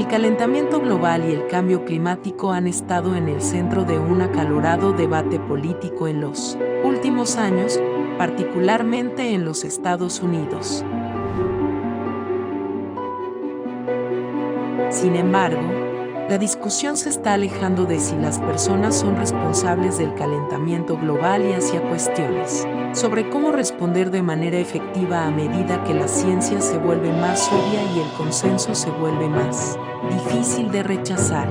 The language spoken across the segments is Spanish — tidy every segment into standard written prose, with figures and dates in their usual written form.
El calentamiento global y el cambio climático han estado en el centro de un acalorado debate político en los últimos años, particularmente en los Estados Unidos. Sin embargo, la discusión se está alejando de si las personas son responsables del calentamiento global y hacia cuestiones sobre cómo responder de manera efectiva a medida que la ciencia se vuelve más obvia y el consenso se vuelve más difícil de rechazar.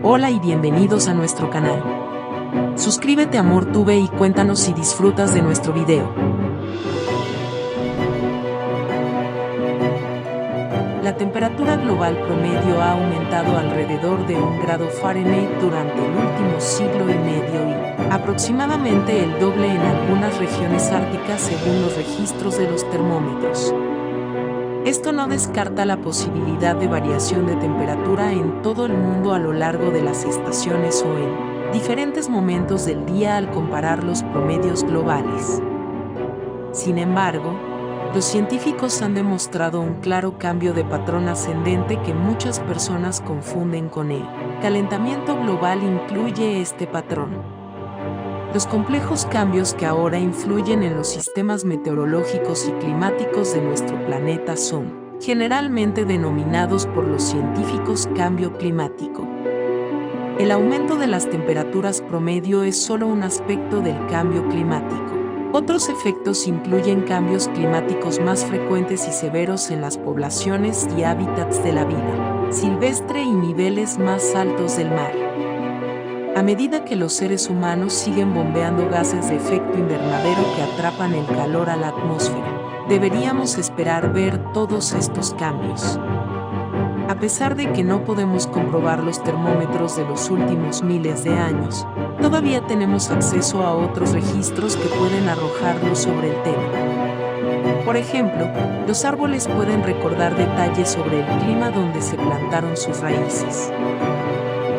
Hola y bienvenidos a nuestro canal. Suscríbete a MorTube y cuéntanos si disfrutas de nuestro video. La temperatura global promedio ha aumentado alrededor de 1 grado Fahrenheit durante el último siglo y medio y aproximadamente el doble en algunas regiones árticas según los registros de los termómetros. Esto no descarta la posibilidad de variación de temperatura en todo el mundo a lo largo de las estaciones o en diferentes momentos del día al comparar los promedios globales. Sin embargo, los científicos han demostrado un claro cambio de patrón ascendente que muchas personas confunden con el calentamiento global. Incluye este patrón. Los complejos cambios que ahora influyen en los sistemas meteorológicos y climáticos de nuestro planeta son generalmente denominados por los científicos cambio climático. El aumento de las temperaturas promedio es solo un aspecto del cambio climático. Otros efectos incluyen cambios climáticos más frecuentes y severos en las poblaciones y hábitats de la vida silvestre y niveles más altos del mar. A medida que los seres humanos siguen bombeando gases de efecto invernadero que atrapan el calor a la atmósfera, deberíamos esperar ver todos estos cambios. A pesar de que no podemos comprobar los termómetros de los últimos miles de años, todavía tenemos acceso a otros registros que pueden arrojar luz sobre el tema. Por ejemplo, los árboles pueden recordar detalles sobre el clima donde se plantaron sus raíces.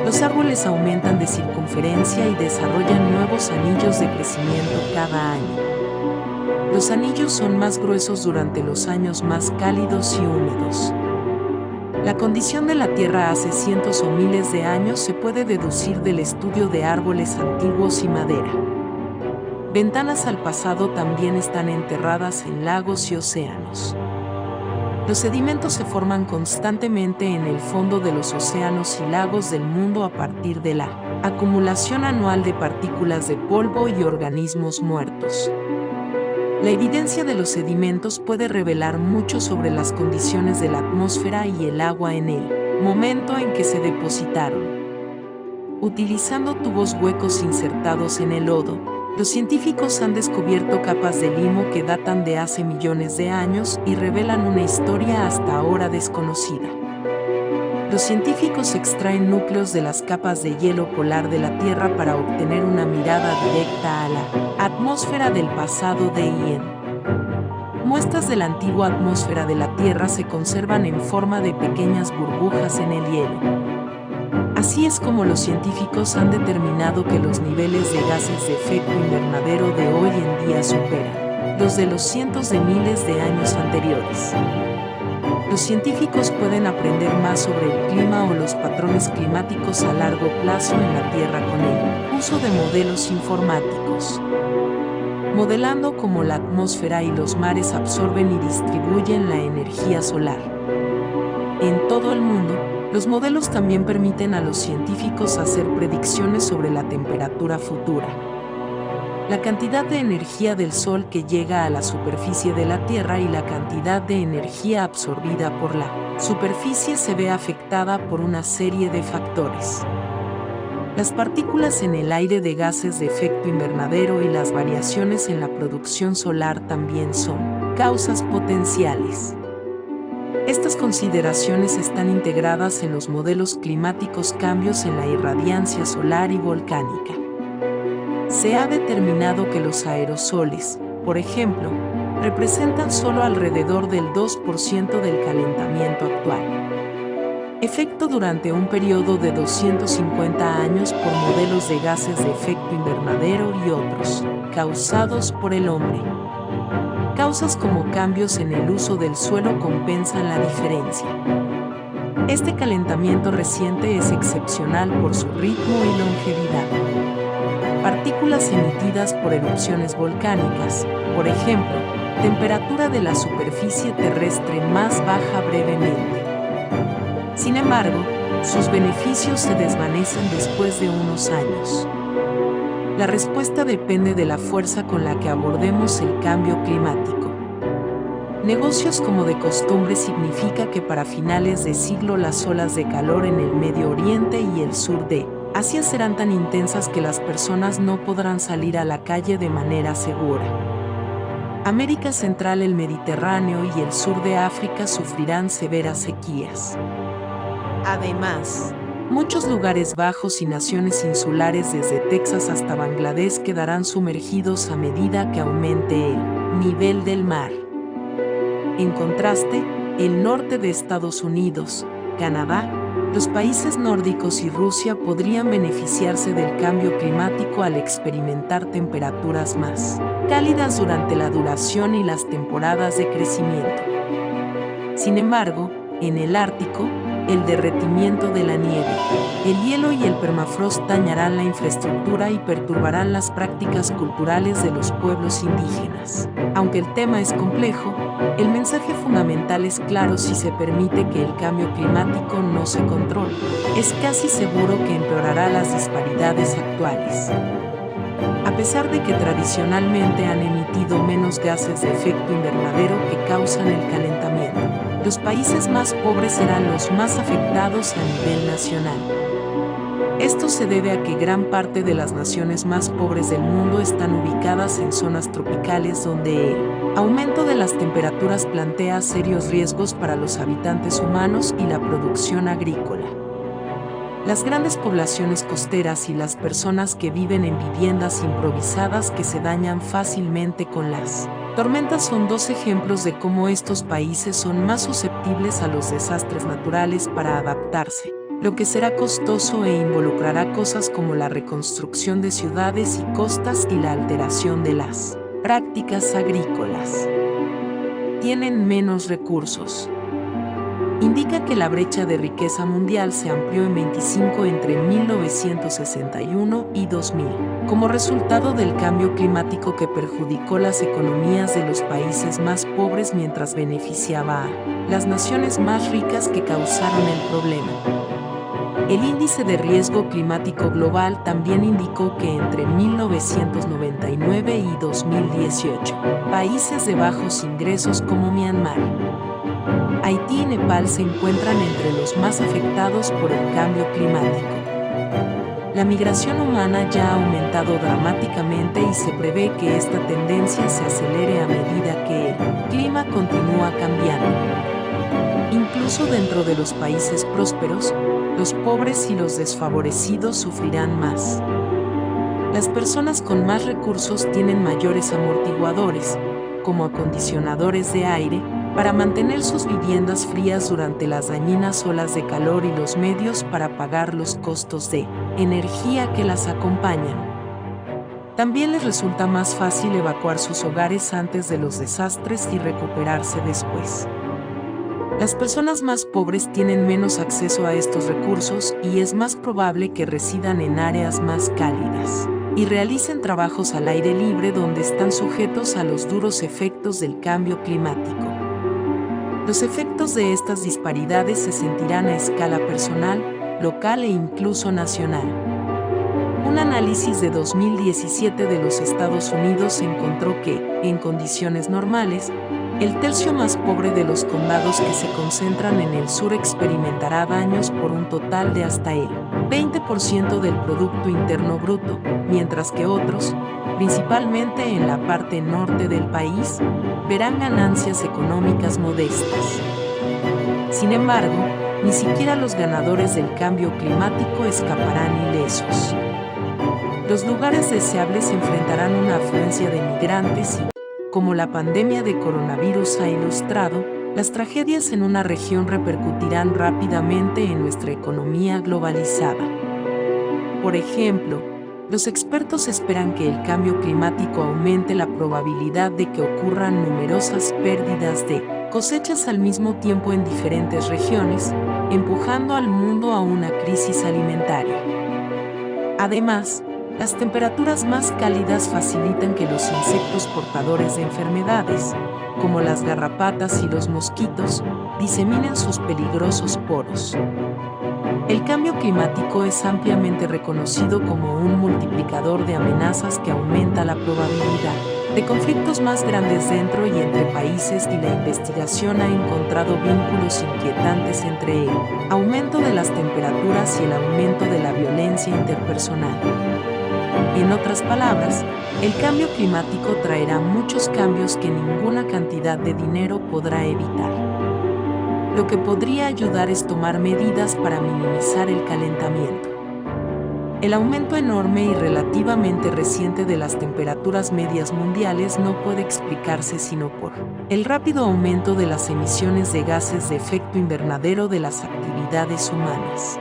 Los árboles aumentan de circunferencia y desarrollan nuevos anillos de crecimiento cada año. Los anillos son más gruesos durante los años más cálidos y húmedos. La condición de la Tierra hace cientos o miles de años se puede deducir del estudio de árboles antiguos y madera. Ventanas al pasado también están enterradas en lagos y océanos. Los sedimentos se forman constantemente en el fondo de los océanos y lagos del mundo a partir de la acumulación anual de partículas de polvo y organismos muertos. La evidencia de los sedimentos puede revelar mucho sobre las condiciones de la atmósfera y el agua en el momento en que se depositaron. Utilizando tubos huecos insertados en el lodo, los científicos han descubierto capas de limo que datan de hace millones de años y revelan una historia hasta ahora desconocida. Los científicos extraen núcleos de las capas de hielo polar de la Tierra para obtener una mirada directa a la atmósfera del pasado de Ian. Muestras de la antigua atmósfera de la Tierra se conservan en forma de pequeñas burbujas en el hielo. Así es como los científicos han determinado que los niveles de gases de efecto invernadero de hoy en día superan los de los cientos de miles de años anteriores. Los científicos pueden aprender más sobre el clima o los patrones climáticos a largo plazo en la Tierra con el uso de modelos informáticos. Modelando cómo la atmósfera y los mares absorben y distribuyen la energía solar. En todo el mundo, los modelos también permiten a los científicos hacer predicciones sobre la temperatura futura. La cantidad de energía del Sol que llega a la superficie de la Tierra y la cantidad de energía absorbida por la superficie se ve afectada por una serie de factores. Las partículas en el aire de gases de efecto invernadero y las variaciones en la producción solar también son causas potenciales. Estas consideraciones están integradas en los modelos climáticos cambios en la irradiancia solar y volcánica. Se ha determinado que los aerosoles, por ejemplo, representan solo alrededor del 2% del calentamiento actual. Efecto durante un periodo de 250 años por modelos de gases de efecto invernadero y otros, causados por el hombre. Causas como cambios en el uso del suelo compensan la diferencia. Este calentamiento reciente es excepcional por su ritmo y longevidad. Partículas emitidas por erupciones volcánicas, por ejemplo, temperatura de la superficie terrestre más baja brevemente. Sin embargo, sus beneficios se desvanecen después de unos años. La respuesta depende de la fuerza con la que abordemos el cambio climático. Negocios como de costumbre significa que para finales de siglo las olas de calor en el Medio Oriente y el sur de Asia serán tan intensas que las personas no podrán salir a la calle de manera segura. América Central, el Mediterráneo y el sur de África sufrirán severas sequías. Además, muchos lugares bajos y naciones insulares desde Texas hasta Bangladesh quedarán sumergidos a medida que aumente el nivel del mar. En contraste, el norte de Estados Unidos, Canadá, los países nórdicos y Rusia podrían beneficiarse del cambio climático al experimentar temperaturas más cálidas durante la duración y las temporadas de crecimiento. Sin embargo, en el Ártico, el derretimiento de la nieve, el hielo y el permafrost dañarán la infraestructura y perturbarán las prácticas culturales de los pueblos indígenas. Aunque el tema es complejo, el mensaje fundamental es claro: si se permite que el cambio climático no se controle, es casi seguro que empeorará las disparidades actuales. A pesar de que tradicionalmente han emitido menos gases de efecto invernadero que causan el calentamiento, los países más pobres serán los más afectados a nivel nacional. Esto se debe a que gran parte de las naciones más pobres del mundo están ubicadas en zonas tropicales donde el aumento de las temperaturas plantea serios riesgos para los habitantes humanos y la producción agrícola. Las grandes poblaciones costeras y las personas que viven en viviendas improvisadas que se dañan fácilmente con las tormentas son dos ejemplos de cómo estos países son más susceptibles a los desastres naturales para adaptarse, lo que será costoso e involucrará cosas como la reconstrucción de ciudades y costas y la alteración de las prácticas agrícolas. Tienen menos recursos. Indica que la brecha de riqueza mundial se amplió en 25 entre 1961 y 2000, como resultado del cambio climático que perjudicó las economías de los países más pobres mientras beneficiaba a las naciones más ricas que causaron el problema. El índice de riesgo climático global también indicó que entre 1999 y 2018, países de bajos ingresos como Myanmar, Haití y Nepal se encuentran entre los más afectados por el cambio climático. La migración humana ya ha aumentado dramáticamente y se prevé que esta tendencia se acelere a medida que el clima continúa cambiando. Incluso dentro de los países prósperos, los pobres y los desfavorecidos sufrirán más. Las personas con más recursos tienen mayores amortiguadores, como acondicionadores de aire, para mantener sus viviendas frías durante las dañinas olas de calor y los medios para pagar los costos de energía que las acompañan. También les resulta más fácil evacuar sus hogares antes de los desastres y recuperarse después. Las personas más pobres tienen menos acceso a estos recursos y es más probable que residan en áreas más cálidas y realicen trabajos al aire libre donde están sujetos a los duros efectos del cambio climático. Los efectos de estas disparidades se sentirán a escala personal, local e incluso nacional. Un análisis de 2017 de los Estados Unidos encontró que, en condiciones normales, el tercio más pobre de los condados que se concentran en el sur experimentará daños por un total de hasta el 20% del Producto Interno Bruto, mientras que otros, principalmente en la parte norte del país, verán ganancias económicas modestas. Sin embargo, ni siquiera los ganadores del cambio climático escaparán ilesos. Los lugares deseables enfrentarán una afluencia de migrantes y, como la pandemia de coronavirus ha ilustrado, las tragedias en una región repercutirán rápidamente en nuestra economía globalizada. Por ejemplo, Los expertos esperan que el cambio climático aumente la probabilidad de que ocurran numerosas pérdidas de cosechas al mismo tiempo en diferentes regiones, empujando al mundo a una crisis alimentaria. Además, las temperaturas más cálidas facilitan que los insectos portadores de enfermedades, como las garrapatas y los mosquitos, diseminen sus peligrosos poros. El cambio climático es ampliamente reconocido como un multiplicador de amenazas que aumenta la probabilidad de conflictos más grandes dentro y entre países, y la investigación ha encontrado vínculos inquietantes entre el aumento de las temperaturas y el aumento de la violencia interpersonal. En otras palabras, el cambio climático traerá muchos cambios que ninguna cantidad de dinero podrá evitar. Lo que podría ayudar es tomar medidas para minimizar el calentamiento. El aumento enorme y relativamente reciente de las temperaturas medias mundiales no puede explicarse sino por el rápido aumento de las emisiones de gases de efecto invernadero de las actividades humanas.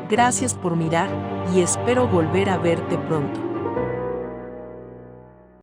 Gracias por mirar y espero volver a verte pronto.